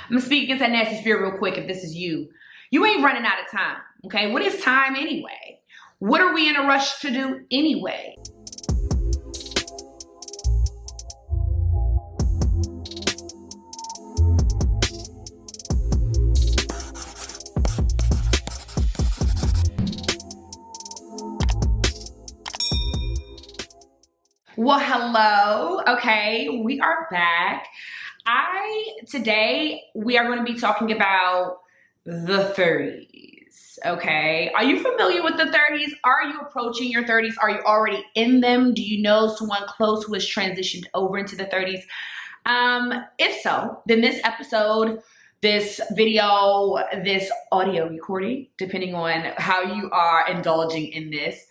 I'm gonna speak against that nasty spirit real quick if this is you. You ain't running out of time, okay? What is time anyway? What are we in a rush to do anyway? Well, hello. Okay, we are back. Today we are going to be talking about the 30s. Okay, are you familiar with the 30s? Are you approaching your 30s? Are you already in them? Do you know someone close who has transitioned over into the 30s? If so, then this episode, this video, this audio recording, depending on how you are indulging in this,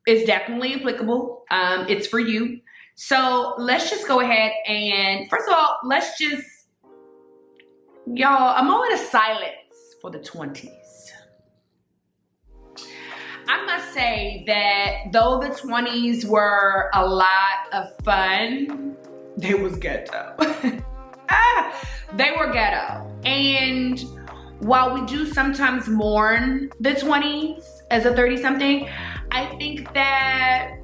is definitely applicable. It's for you. So let's just go ahead and, first of all, y'all, a moment of silence for the 20s. I must say that though the 20s were a lot of fun, they was ghetto. They were ghetto. And while we do sometimes mourn the 20s as a 30-something, I think that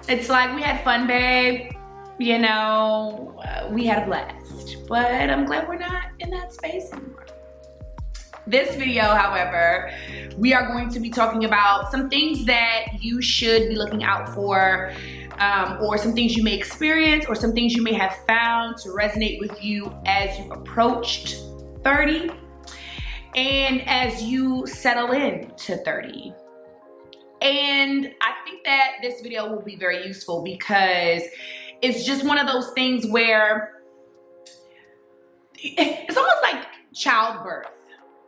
it's like we had fun, babe. You know, we had a blast. But I'm glad we're not in that space anymore. This video, however, we are going to be talking about some things that you should be looking out for, or some things you may experience, or some things you may have found to resonate with you as you approached 30 and as you settle into 30. And I think that this video will be very useful because it's just one of those things where it's almost like childbirth.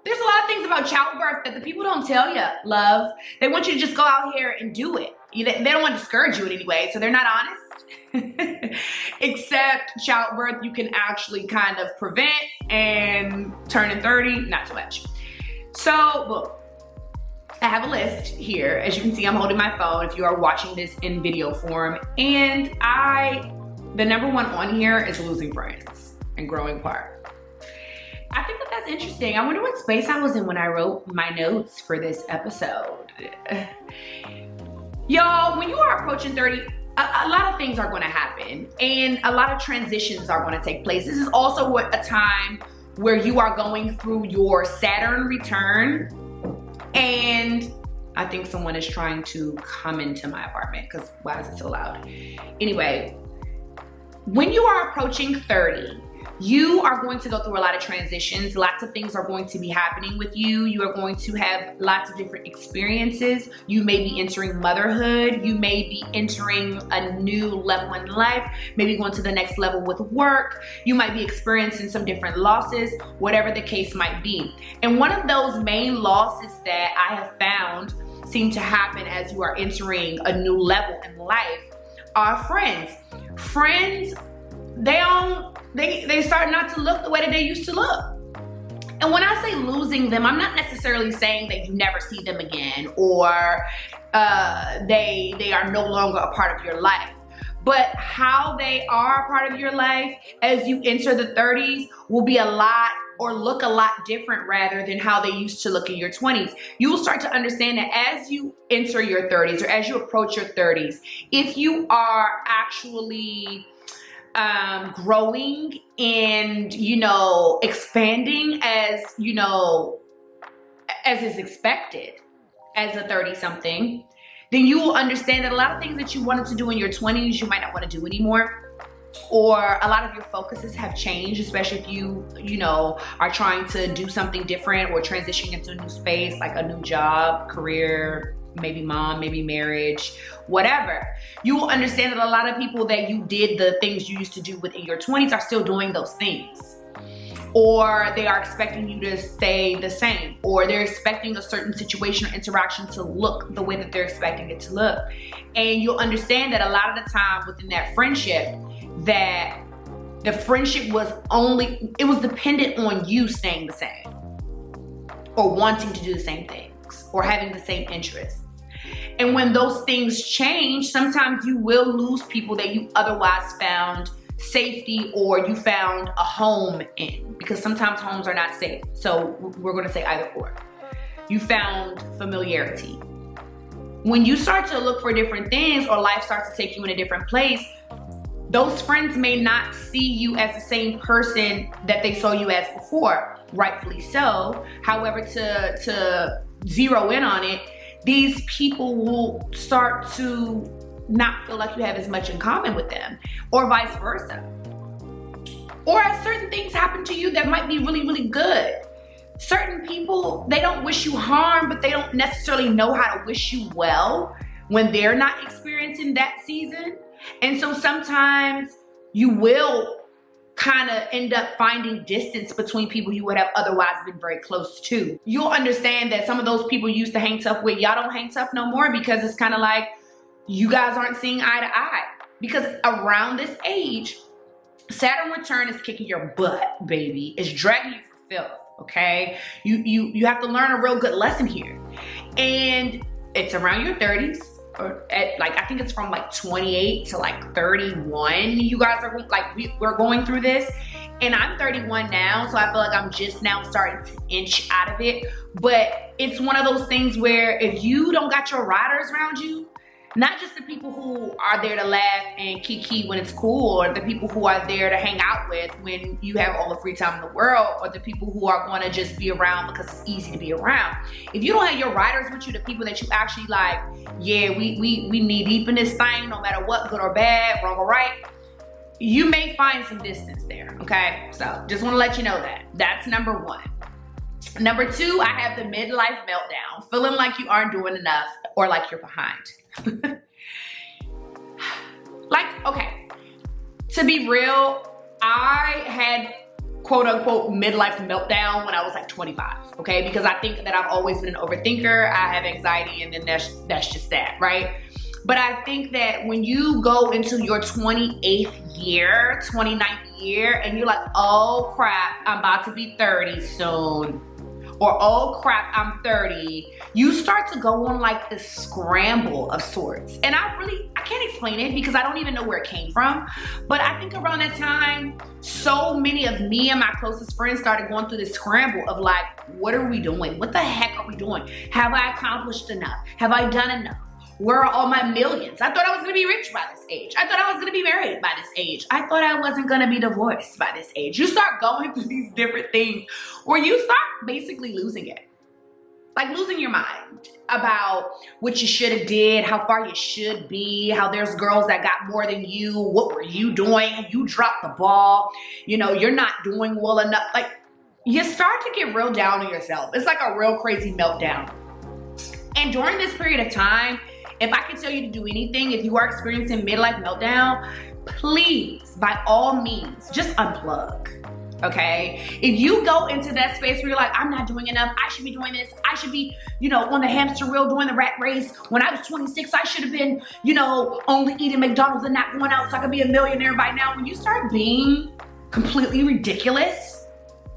There's a lot of things about childbirth that the people don't tell you, love. They want you to just go out here and do it. They don't want to discourage you in any way, so they're not honest. Except childbirth, you can actually kind of prevent, and turning 30, not so much. So, look. I have a list here. As you can see, I'm holding my phone if you are watching this in video form. And the number one on here is losing friends and growing apart. I think that that's interesting. I wonder what space I was in when I wrote my notes for this episode. Y'all, when you are approaching 30, a lot of things are going to happen. And a lot of transitions are going to take place. This is also a time where you are going through your Saturn return. And I think someone is trying to come into my apartment because why is it so loud? Anyway, when you are approaching 30, you are going to go through a lot of transitions. Lots of things are going to be happening with you. You are going to have lots of different experiences. You may be entering motherhood. You may be entering a new level in life, maybe going to the next level with work. You might be experiencing some different losses, whatever the case might be. And one of those main losses that I have found seem to happen as you are entering a new level in life are friends. Friends, they start not to look the way that they used to look. And when I say losing them, I'm not necessarily saying that you never see them again or they are no longer a part of your life. But how they are a part of your life as you enter the 30s will be a lot, or look a lot different rather than how they used to look in your 20s. You will start to understand that as you enter your 30s or as you approach your 30s, if you are actually growing and, expanding as is expected as a 30-something, then you will understand that a lot of things that you wanted to do in your 20s, you might not want to do anymore. Or a lot of your focuses have changed, especially if you are trying to do something different or transitioning into a new space, like a new job, career, maybe mom, maybe marriage, whatever. You will understand that a lot of people that you did the things you used to do within your 20s are still doing those things. Or they are expecting you to stay the same, or they're expecting a certain situation or interaction to look the way that they're expecting it to look. And you'll understand that a lot of the time within that friendship, that the friendship was dependent on you staying the same, or wanting to do the same things, or having the same interests. And when those things change, sometimes you will lose people that you otherwise found safety or you found a home in, because sometimes homes are not safe. So we're gonna say either or. You found familiarity. When you start to look for different things or life starts to take you in a different place, those friends may not see you as the same person that they saw you as before, rightfully so. However, to zero in on it, these people will start to not feel like you have as much in common with them, or vice versa. Or as certain things happen to you that might be really, really good. Certain people, they don't wish you harm, but they don't necessarily know how to wish you well when they're not experiencing that season. And so sometimes you will kind of end up finding distance between people you would have otherwise been very close to. You'll understand that some of those people you used to hang tough with, y'all don't hang tough no more, because it's kind of like you guys aren't seeing eye to eye. Because around this age, Saturn return is kicking your butt, baby. It's dragging you for filth, okay? You have to learn a real good lesson here. And it's around your 30s. Or at, like, I think it's from like 28 to like 31. You guys are like, we're going through this, and I'm 31 now, so I feel like I'm just now starting to inch out of it. But it's one of those things where if you don't got your riders around you, not just the people who are there to laugh and kiki when it's cool, or the people who are there to hang out with when you have all the free time in the world, or the people who are going to just be around because it's easy to be around. If you don't have your riders with you, the people that you actually like, yeah, we knee deep in this thing, no matter what, good or bad, wrong or right, you may find some distance there, okay? So just want to let you know that. That's number one. Number two, I have the midlife meltdown, feeling like you aren't doing enough or like you're behind. Like, okay, to be real, I had quote unquote midlife meltdown when I was like 25, okay? Because I think that I've always been an overthinker. I have anxiety, and then that's just that, right? But I think that when you go into your 28th year, 29th year, and you're like, oh crap, I'm about to be 30 soon, or oh crap, I'm 30, you start to go on like this scramble of sorts. And I can't explain it because I don't even know where it came from. But I think around that time, so many of me and my closest friends started going through this scramble of like, what are we doing? What the heck are we doing? Have I accomplished enough? Have I done enough? Where are all my millions? I thought I was gonna be rich by this age. I thought I was gonna be married by this age. I thought I wasn't gonna be divorced by this age. You start going through these different things where you start basically losing it. Like losing your mind about what you should have did, how far you should be, how there's girls that got more than you, what were you doing? You dropped the ball, you know, you're not doing well enough. Like you start to get real down on yourself. It's like a real crazy meltdown. And during this period of time, if I can tell you to do anything, if you are experiencing midlife meltdown, please, by all means, just unplug, okay? If you go into that space where you're like, I'm not doing enough, I should be doing this, I should be, you know, on the hamster wheel doing the rat race. When I was 26, I should have been, you know, only eating McDonald's and not going out so I could be a millionaire by now. When you start being completely ridiculous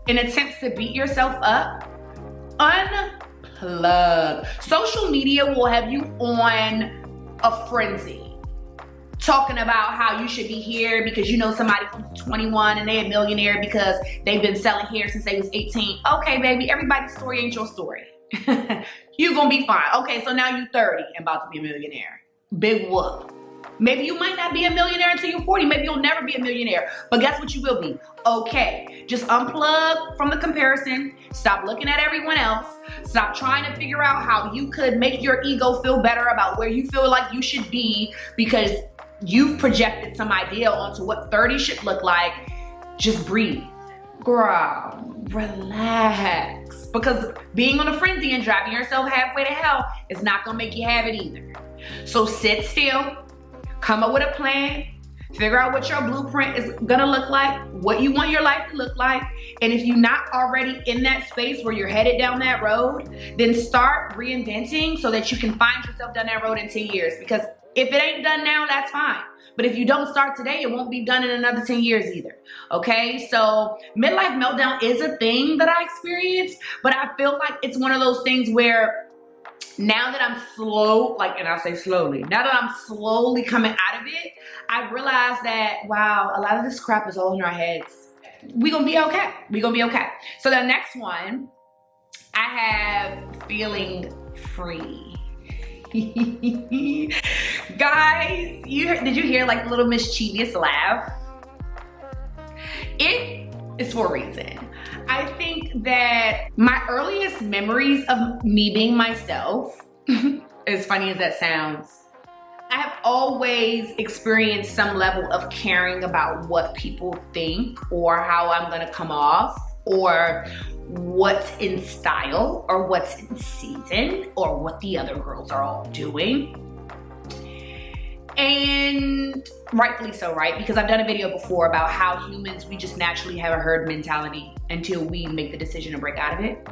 in attempts to beat yourself up, unplug. Social media will have you on a frenzy, talking about how you should be here because you know somebody who's 21 and they're a millionaire because they've been selling hair since they was 18. Okay, baby, everybody's story ain't your story. You're gonna be fine. Okay, so now you're 30 and about to be a millionaire. Big whoop. Maybe you might not be a millionaire until you're 40. Maybe you'll never be a millionaire. But guess what you will be? Okay. Just unplug from the comparison. Stop looking at everyone else. Stop trying to figure out how you could make your ego feel better about where you feel like you should be because you've projected some idea onto what 30 should look like. Just breathe. Girl, relax. Because being on a frenzy and driving yourself halfway to hell is not going to make you have it either. So sit still. Come up with a plan, figure out what your blueprint is gonna look like, what you want your life to look like. And if you're not already in that space where you're headed down that road, then start reinventing so that you can find yourself down that road in 10 years. Because if it ain't done now, that's fine. But if you don't start today, it won't be done in another 10 years either, okay? So midlife meltdown is a thing that I experienced, but I feel like it's one of those things where now that I'm slow, like, and I say slowly, now that I'm slowly coming out of it, I realized that, wow, a lot of this crap is all in our heads. We're gonna be okay. We're gonna be okay. So the next one, I have feeling free. Guys, did you hear like the little mischievous laugh? It is for a reason. I think that my earliest memories of me being myself, as funny as that sounds, I have always experienced some level of caring about what people think or how I'm gonna come off or what's in style or what's in season or what the other girls are all doing. And rightfully so, right? Because I've done a video before about how humans, we just naturally have a herd mentality until we make the decision to break out of it.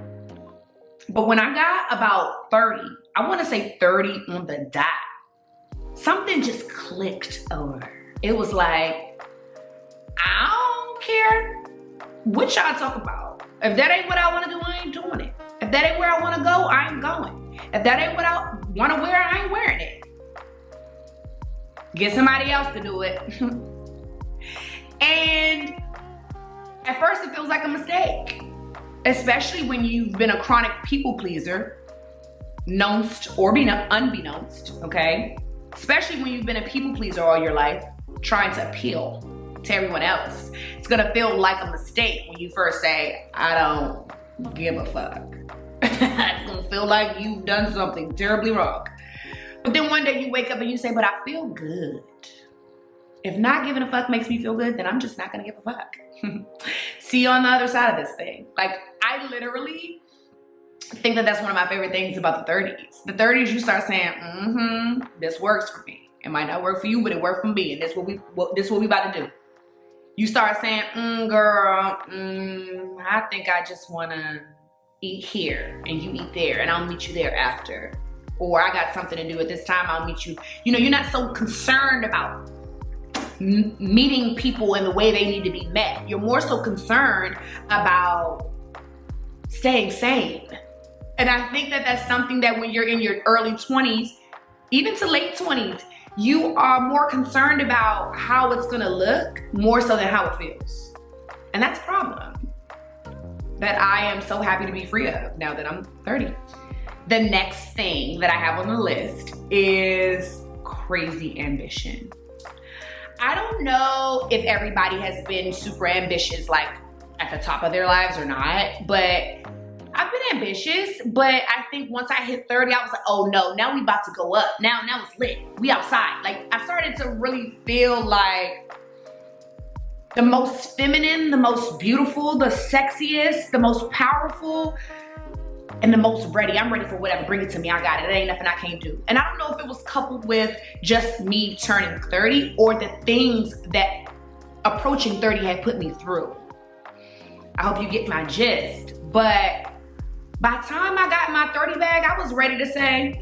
But when I got about 30, I wanna say 30 on the dot, something just clicked over. It was like, I don't care what y'all talk about. If that ain't what I wanna do, I ain't doing it. If that ain't where I wanna go, I ain't going. If that ain't what I wanna wear, I ain't wearing it. Get somebody else to do it. And at first it feels like a mistake, especially when you've been a chronic people pleaser, knownst or unbeknownst, okay? Especially when you've been a people pleaser all your life, trying to appeal to everyone else. It's gonna feel like a mistake when you first say, I don't give a fuck. It's gonna feel like you've done something terribly wrong. But then one day you wake up and you say, but I feel good. If not giving a fuck makes me feel good, then I'm just not gonna give a fuck. See you on the other side of this thing. Like, I literally think that that's one of my favorite things about the 30s. The 30s, you start saying, this works for me. It might not work for you, but it worked for me, and this what we about to do. You start saying, girl, I think I just wanna eat here, and you eat there, and I'll meet you there after. Or I got something to do at this time, I'll meet you. You know, you're not so concerned about meeting people in the way they need to be met. You're more so concerned about staying sane. And I think that that's something that when you're in your early 20s, even to late 20s, you are more concerned about how it's gonna look more so than how it feels. And that's a problem that I am so happy to be free of now that I'm 30. The next thing that I have on the list is crazy ambition. I don't know if everybody has been super ambitious, like at the top of their lives or not, but I've been ambitious, but I think once I hit 30, I was like, oh no, now we about to go up. Now it's lit, we outside. Like, I started to really feel like the most feminine, the most beautiful, the sexiest, the most powerful, and the most ready. I'm ready for whatever, bring it to me, I got it. It ain't nothing I can't do. And I don't know if it was coupled with just me turning 30 or the things that approaching 30 had put me through. I hope you get my gist. But by the time I got my 30 bag, I was ready to say,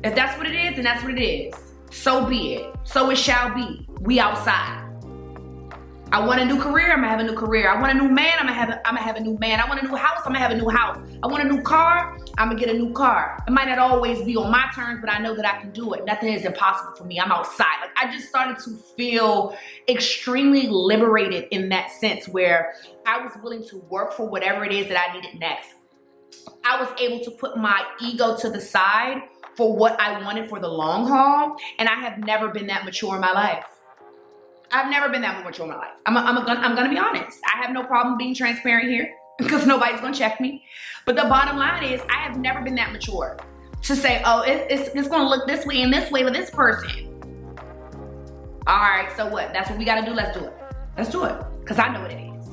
if that's what it is, then that's what it is. So be it, so it shall be. We outside. I want a new career, I'm gonna have a new career. I want a new man, I'm gonna have a new man. I want a new house, I'm gonna have a new house. I want a new car, I'm gonna get a new car. It might not always be on my terms, but I know that I can do it. Nothing is impossible for me, I'm outside. Like, I just started to feel extremely liberated in that sense where I was willing to work for whatever it is that I needed next. I was able to put my ego to the side for what I wanted for the long haul, and I have never been that mature in my life. I've never been that mature in my life. I'm gonna be honest. I have no problem being transparent here because nobody's gonna check me. But the bottom line is I have never been that mature to say, oh, it's gonna look this way and this way with this person. All right, so what? That's what we gotta do, let's do it. Let's do it, because I know what it is.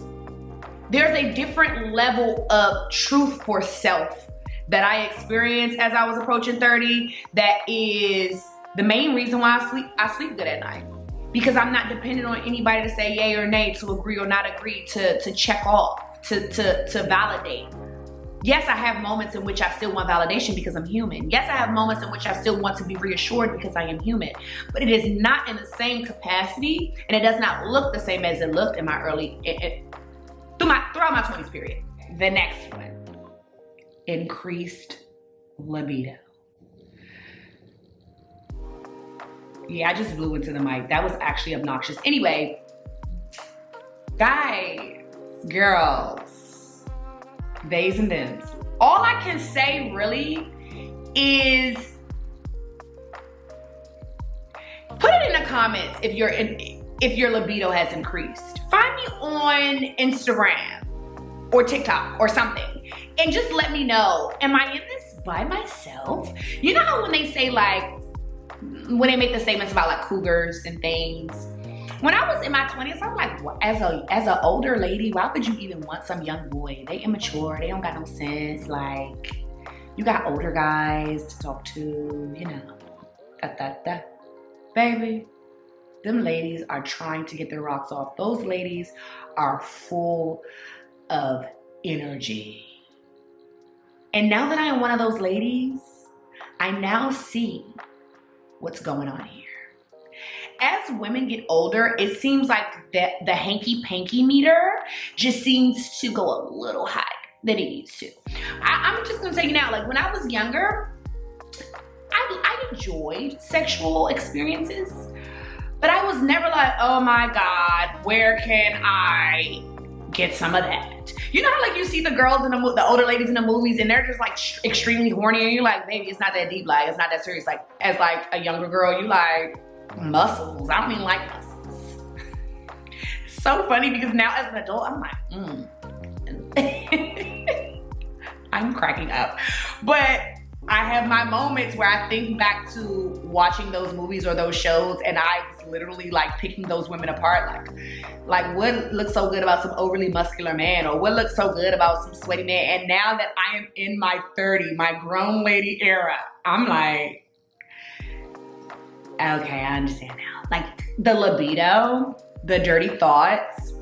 There's a different level of truth for self that I experienced as I was approaching 30 that is the main reason why I sleep good at night. Because I'm not dependent on anybody to say yay or nay, to agree or not agree, to check off, to validate. Yes, I have moments in which I still want validation because I'm human. Yes, I have moments in which I still want to be reassured because I am human. But it is not in the same capacity, and it does not look the same as it looked in my throughout my 20s period. The next one, increased libido. Yeah, I just blew into the mic. That was actually obnoxious. Anyway, guys, girls, theys and thems. All I can say really is put it in the comments if your libido has increased. Find me on Instagram or TikTok or something and just let me know, am I in this by myself? You know how when they say like, when they make the statements about like cougars and things, when I was in my 20s, I'm like, well, as a older lady, why would you even want some young boy? They immature, they don't got no sense. Like, you got older guys to talk to, you know, Baby, them ladies are trying to get their rocks off. Those ladies are full of energy. And now that I am one of those ladies, I now see what's going on here. As women get older, it seems like the hanky-panky meter just seems to go a little higher than it used to. I'm just gonna tell you now, like when I was younger, I enjoyed sexual experiences, but I was never like, oh my God, where can I get some of that? You know how like you see the girls in the older ladies in the movies and they're just like extremely horny and you're like, baby, it's not that deep, like it's not that serious. Like as like a younger girl, you like muscles. I don't even like muscles. It's so funny because now as an adult, I'm like, I'm cracking up. But I have my moments where I think back to watching those movies or those shows and I was literally like picking those women apart. Like what looks so good about some overly muscular man, or what looks so good about some sweaty man. And now that I am in my 30, my grown lady era, I'm like, okay, I understand now. Like the libido, the dirty thoughts,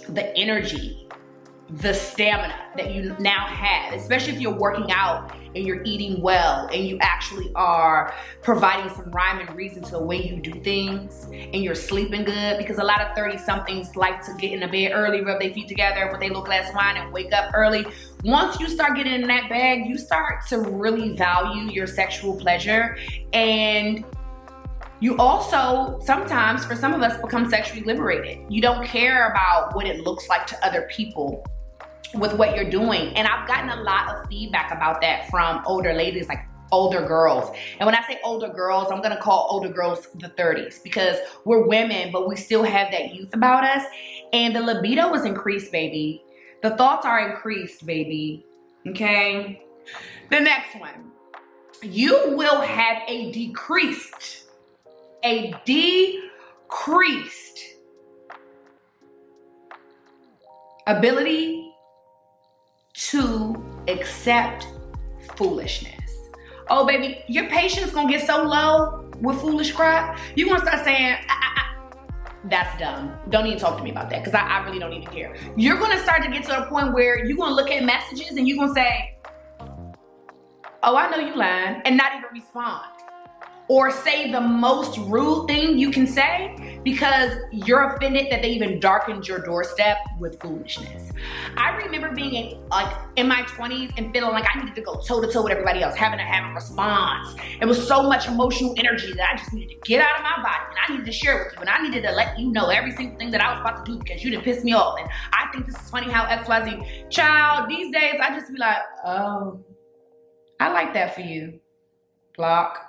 the energy, the stamina that you now have, especially if you're working out and you're eating well and you actually are providing some rhyme and reason to the way you do things and you're sleeping good, because a lot of 30-somethings like to get in the bed early, rub their feet together with a little glass of wine and wake up early. Once you start getting in that bag, you start to really value your sexual pleasure, and you also, sometimes, for some of us, become sexually liberated. You don't care about what it looks like to other people with what you're doing. And I've gotten a lot of feedback about that from older ladies, like older girls. And when I say older girls, I'm gonna call older girls the 30s, because we're women, but we still have that youth about us. And the libido is increased, baby. The thoughts are increased, baby, okay? The next one, you will have a decreased ability to accept foolishness. Oh baby, your patience gonna get so low with foolish crap, you're gonna start saying, that's dumb. Don't even talk to me about that, because I really don't even care. You're gonna start to get to a point where you're gonna look at messages and you're gonna say, oh, I know you lying, and not even respond. Or say the most rude thing you can say because you're offended that they even darkened your doorstep with foolishness. I remember being in my 20s and feeling like I needed to go toe to toe with everybody else, having to have a response. It was so much emotional energy that I just needed to get out of my body, and I needed to share with you, and I needed to let you know every single thing that I was about to do because you didn't piss me off. And I think this is funny how XYZ. Child, these days I just be like, oh, I like that for you. Block.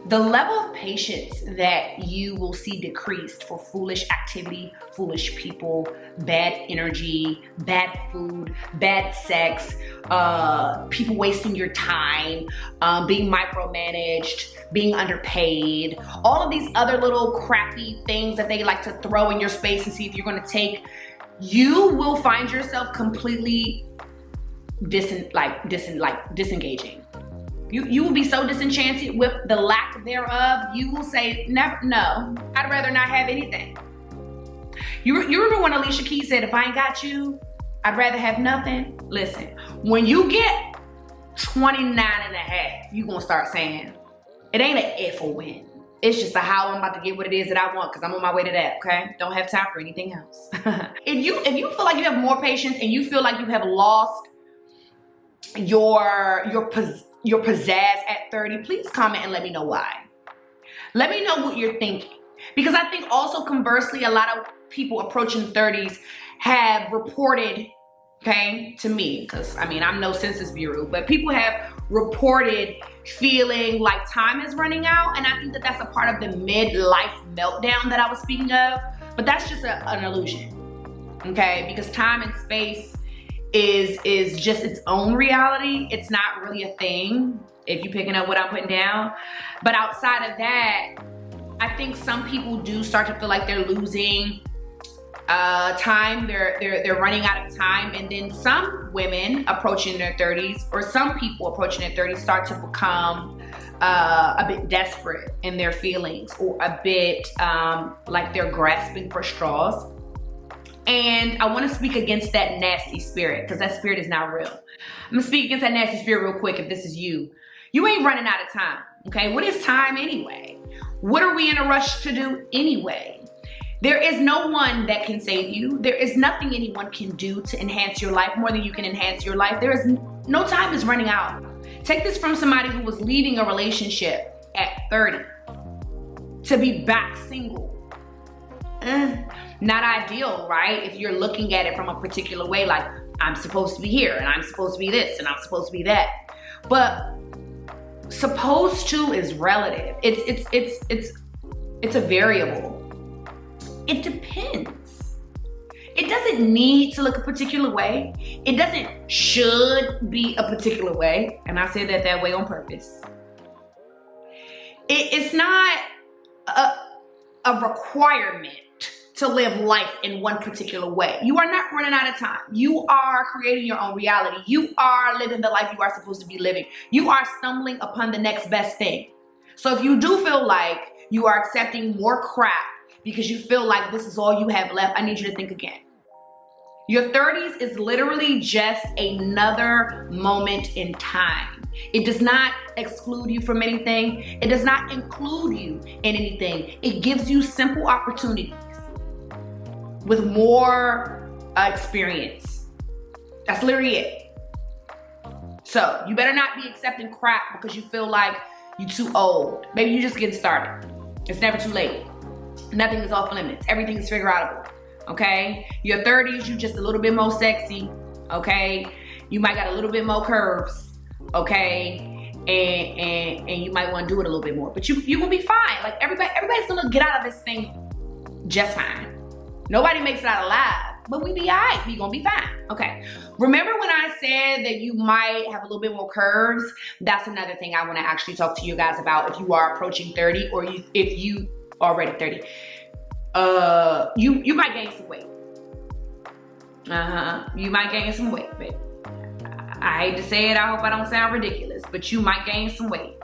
The level of patience that you will see decreased for foolish activity, foolish people, bad energy, bad food, bad sex, people wasting your time, being micromanaged, being underpaid, all of these other little crappy things that they like to throw in your space and see if you're gonna take, you will find yourself completely disengaging. You will be so disenchanted with the lack thereof, you will say, never, no, I'd rather not have anything. You remember when Alicia Keys said, if I ain't got you, I'd rather have nothing? Listen, when you get 29 and a half, you gonna start saying, it ain't an if or when. It's just a how I'm about to get what it is that I want, because I'm on my way to that, okay? Don't have time for anything else. If you feel like you have more patience and you feel like you have lost your pizzazz at 30, please comment and let me know why. Let me know what you're thinking. Because I think also conversely, a lot of people approaching 30s have reported, okay, to me, because I mean, I'm no census bureau, but people have reported feeling like time is running out. And I think that that's a part of the midlife meltdown that I was speaking of. But that's just an illusion, okay? Because time and space is just its own reality. It's not really a thing, if you're picking up what I'm putting down. But outside of that, I think some people do start to feel like they're losing time. They're running out of time. And then some women approaching their 30s, or some people approaching their 30s, start to become a bit desperate in their feelings, or a bit like they're grasping for straws. And I want to speak against that nasty spirit, because that spirit is not real. I'm gonna speak against that nasty spirit real quick. If this is you, you ain't running out of time, okay? What is time anyway? What are we in a rush to do anyway? There is no one that can save you. There is nothing anyone can do to enhance your life more than you can enhance your life. There is no time is running out. Take this from somebody who was leaving a relationship at 30 to be back single. Not ideal, right? If you're looking at it from a particular way, like I'm supposed to be here and I'm supposed to be this and I'm supposed to be that. But supposed to is relative. It's a variable. It depends. It doesn't need to look a particular way. It doesn't should be a particular way. And I said that way on purpose. It's not a requirement to live life in one particular way. You are not running out of time. You are creating your own reality. You are living the life you are supposed to be living. You are stumbling upon the next best thing. So if you do feel like you are accepting more crap because you feel like this is all you have left, I need you to think again. Your 30s is literally just another moment in time. It does not exclude you from anything. It does not include you in anything. It gives you simple opportunities with more experience. That's literally it. So you better not be accepting crap because you feel like you're too old. Maybe you're just getting started. It's never too late. Nothing is off limits. Everything is figure outable. Okay? Your 30s, you just a little bit more sexy. Okay? You might got a little bit more curves. Okay? And you might want to do it a little bit more. But you gonna be fine. Like everybody's gonna get out of this thing just fine. Nobody makes it out alive, but we be all right. We gonna be fine. Okay. Remember when I said that you might have a little bit more curves? That's another thing I want to actually talk to you guys about if you are approaching 30, or if you already 30. You might gain some weight. You might gain some weight, but I hate to say it. I hope I don't sound ridiculous, but you might gain some weight.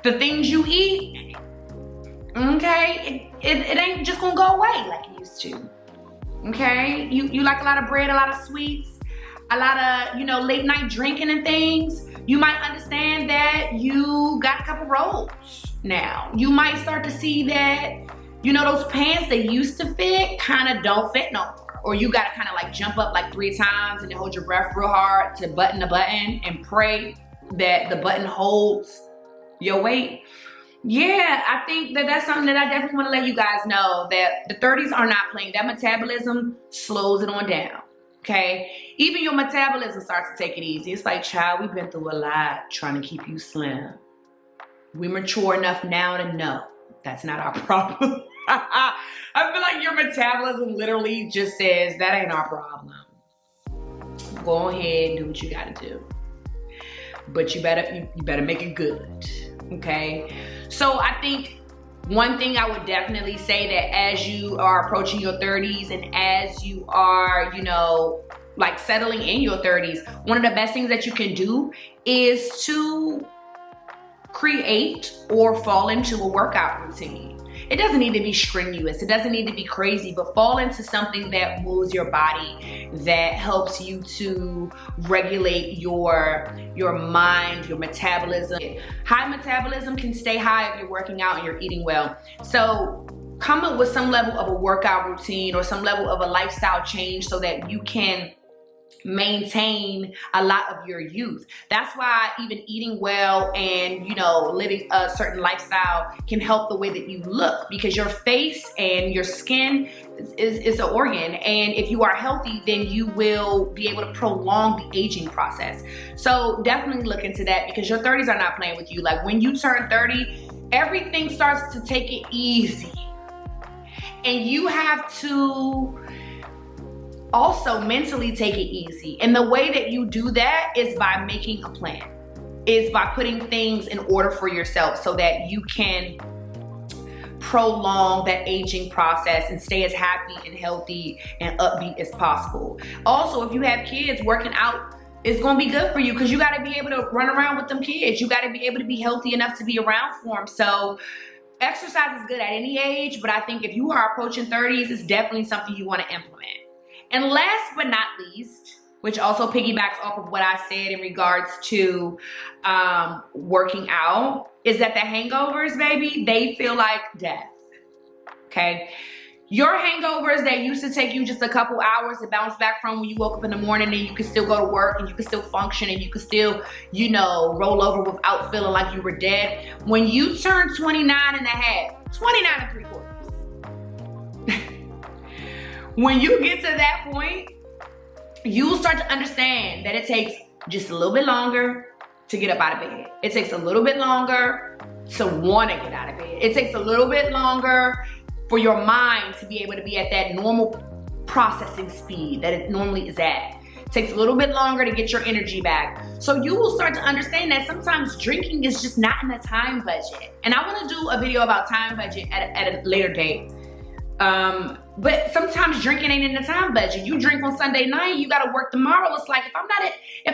The things you eat, okay, it ain't just gonna go away like it used to. Okay, you like a lot of bread, a lot of sweets, a lot of, late night drinking and things. You might understand that you got a couple rolls now. You might start to see that, those pants that used to fit kind of don't fit no more. Or you gotta kind of like jump up like 3 times and then hold your breath real hard to button the button and pray that the button holds your weight. Yeah, I think that that's something that I definitely want to let you guys know, that the 30s are not playing. That metabolism slows it on down, okay? Even your metabolism starts to take it easy. It's like, child, we've been through a lot trying to keep you slim. We're mature enough now to know that's not our problem. I feel like your metabolism literally just says, that ain't our problem. Go ahead and do what you gotta do. But you better make it good. Okay, so I think one thing I would definitely say, that as you are approaching your 30s and as you are, like settling in your 30s, one of the best things that you can do is to create or fall into a workout routine. It doesn't need to be strenuous. It doesn't need to be crazy, but fall into something that moves your body, that helps you to regulate your mind, your metabolism. High metabolism can stay high if you're working out and you're eating well. So come up with some level of a workout routine or some level of a lifestyle change so that you can maintain a lot of your youth. That's why even eating well and, you know, living a certain lifestyle can help the way that you look, because your face and your skin is an organ. And if you are healthy, then you will be able to prolong the aging process. So definitely look into that, because your 30s are not playing with you. Like when you turn 30, everything starts to take it easy. And you have to also mentally take it easy. And the way that you do that is by making a plan, is by putting things in order for yourself so that you can prolong that aging process and stay as happy and healthy and upbeat as possible. Also, if you have kids, working out is gonna be good for you, because you gotta be able to run around with them kids. You gotta be able to be healthy enough to be around for them. So exercise is good at any age, but I think if you are approaching 30s, it's definitely something you wanna implement. And last but not least, which also piggybacks off of what I said in regards to working out, is that the hangovers, baby, they feel like death, okay? Your hangovers that used to take you just a couple hours to bounce back from when you woke up in the morning, and you could still go to work and you could still function and you could still, you know, roll over without feeling like you were dead. When you turn 29 and a half, 29 and 3/4, when you get to that point, you'll start to understand that it takes just a little bit longer to get up out of bed. It takes a little bit longer to want to get out of bed. It takes a little bit longer for your mind to be able to be at that normal processing speed that it normally is at. It takes a little bit longer to get your energy back. So you will start to understand that sometimes drinking is just not in the time budget. And I want to do a video about time budget at a later date. But sometimes drinking ain't in the time budget. You drink on Sunday night, you gotta work tomorrow. It's like, if I'm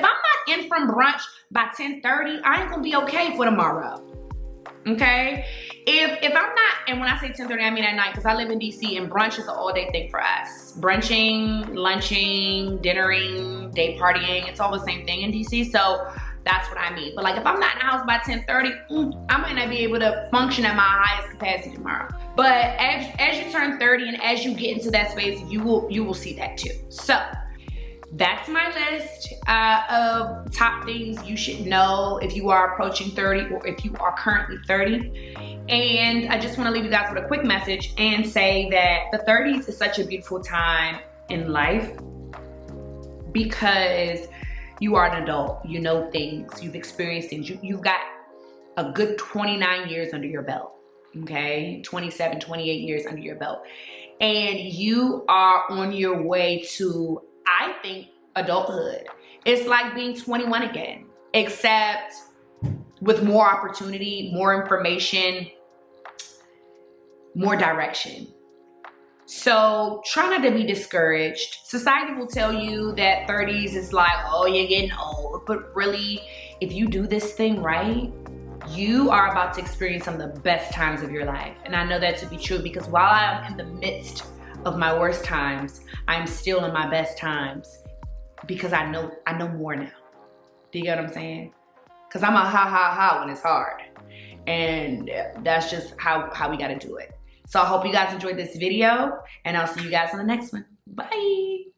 not in from brunch by 10:30, I ain't gonna be okay for tomorrow. Okay? If I'm not, and when I say 10:30, I mean at night, because I live in DC and brunch is an all-day thing for us. Brunching, lunching, dinnering, day partying, it's all the same thing in DC. So that's what I mean. But like, if I'm not in the house by 10:30, I might not be able to function at my highest capacity tomorrow. But as you turn 30 and as you get into that space, you will see that too. So that's my list of top things you should know if you are approaching 30 or if you are currently 30. And I just want to leave you guys with a quick message and say that the 30s is such a beautiful time in life, because you are an adult, you know things, you've experienced things, you've got a good 29 years under your belt, okay? 27, 28 years under your belt. And you are on your way to, I think, adulthood. It's like being 21 again, except with more opportunity, more information, more direction. So try not to be discouraged. Society will tell you that 30s is like, oh, you're getting old. But really, if you do this thing right, you are about to experience some of the best times of your life. And I know that to be true, because while I'm in the midst of my worst times, I'm still in my best times, because I know more now. Do you get what I'm saying? Because I'm a ha when it's hard. And that's just how we got to do it. So I hope you guys enjoyed this video, and I'll see you guys in the next one. Bye.